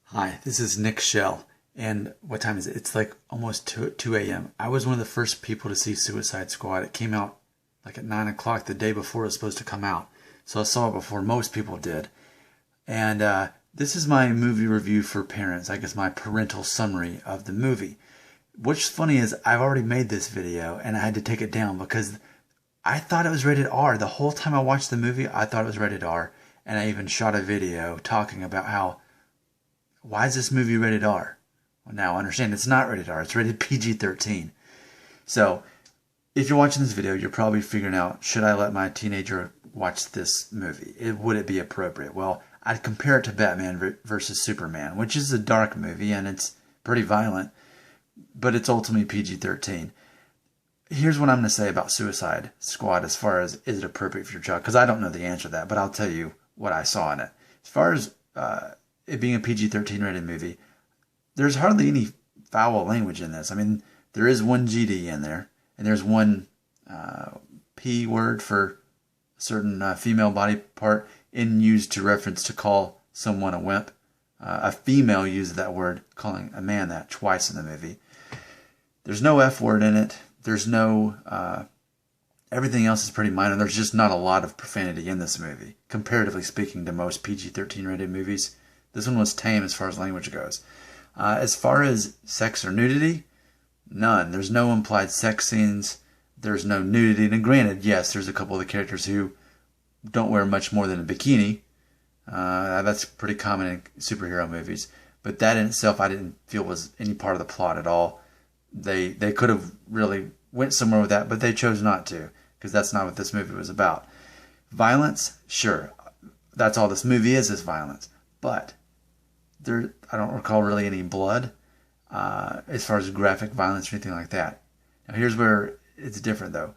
Hi, this is Nick Shell, and what time is it? It's like almost 2 a.m. I was one of the first people to see Suicide Squad. It came out like at 9 o'clock the day before it was supposed to come out. So I saw it before most people did. And this is my movie review for parents, I guess my parental summary of the movie. What's funny is I've already made this video and I had to take it down because I thought it was rated R. The whole time I watched the movie, I thought it was rated R. And I even shot a video talking about why is this movie rated R? Well, now understand it's not rated R. It's rated PG-13. So if you're watching this video, you're probably figuring out, should I let my teenager watch this movie? Would it be appropriate? Well, I'd compare it to Batman versus Superman, which is a dark movie and it's pretty violent, but it's ultimately PG-13. Here's what I'm going to say about Suicide Squad as far as is it appropriate for your child, because I don't know the answer to that, but I'll tell you what I saw in it. As far as it being a PG-13 rated movie, there's hardly any foul language in this. I mean, there is one GD in there, and there's one P word for a certain female body part used to reference to call someone a wimp. A female used that word, calling a man that twice in the movie. There's no F word in it. There's no... everything else is pretty minor. There's just not a lot of profanity in this movie, comparatively speaking to most PG-13 rated movies. This one was tame as far as language goes. As far as sex or nudity, none. There's no implied sex scenes. There's no nudity. And granted, yes, there's a couple of the characters who don't wear much more than a bikini. That's pretty common in superhero movies. But that in itself I didn't feel was any part of the plot at all. They could have really went somewhere with that, but they chose not to, because that's not what this movie was about. Violence, sure. That's all this movie is violence. But I don't recall really any blood as far as graphic violence or anything like that. Now here's where it's different though.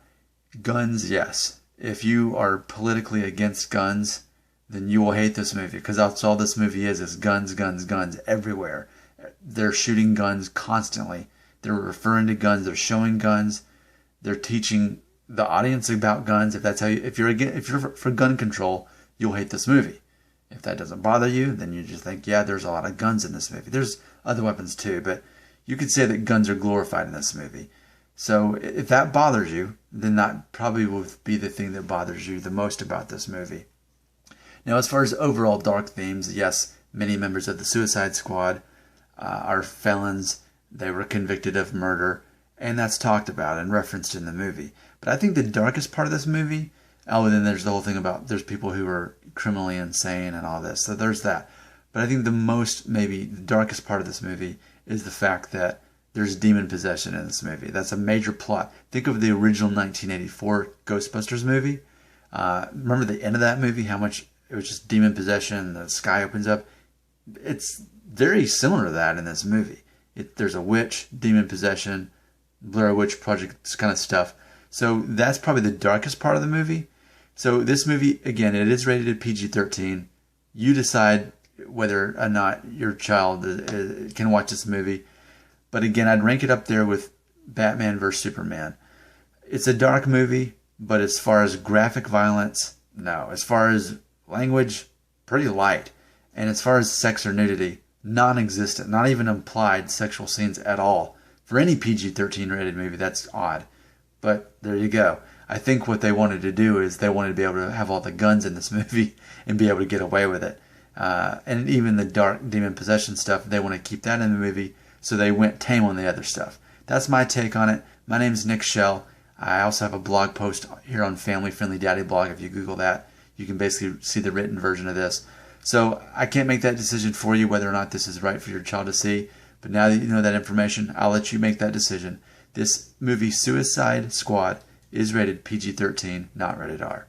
Guns, yes. If you are politically against guns, then you will hate this movie, because that's all this movie is guns, guns, guns everywhere. They're shooting guns constantly. They're referring to guns. They're showing guns. They're teaching the audience about guns. If you're for gun control, you'll hate this movie. If that doesn't bother you, then you just think, yeah, there's a lot of guns in this movie. There's other weapons too, but you could say that guns are glorified in this movie. So if that bothers you, then that probably will be the thing that bothers you the most about this movie. Now, as far as overall dark themes, yes, many members of the Suicide Squad are felons. They were convicted of murder, and that's talked about and referenced in the movie. But I think the darkest part of this movie, then there's the whole thing about there's people who are criminally insane and all this. So there's that. But I think maybe the darkest part of this movie is the fact that there's demon possession in this movie. That's a major plot. Think of the original 1984 Ghostbusters movie. Remember the end of that movie, how much it was just demon possession, the sky opens up. It's very similar to that in this movie. There's a witch, demon possession, Blair Witch Project kind of stuff. So that's probably the darkest part of the movie. So this movie, again, it is rated PG-13. You decide whether or not your child can watch this movie. But again, I'd rank it up there with Batman vs. Superman. It's a dark movie, but as far as graphic violence, no. As far as language, pretty light. And as far as sex or nudity, non-existent, not even implied sexual scenes at all. For any PG-13 rated movie, that's odd. But there you go. I think what they wanted to do is they wanted to be able to have all the guns in this movie and be able to get away with it. And even the dark demon possession stuff, they want to keep that in the movie, so they went tame on the other stuff. That's my take on it. My name's Nick Shell. I also have a blog post here on Family Friendly Daddy Blog. If you Google that, you can basically see the written version of this. So I can't make that decision for you whether or not this is right for your child to see. But now that you know that information, I'll let you make that decision. This movie, Suicide Squad, is rated PG-13, not rated R.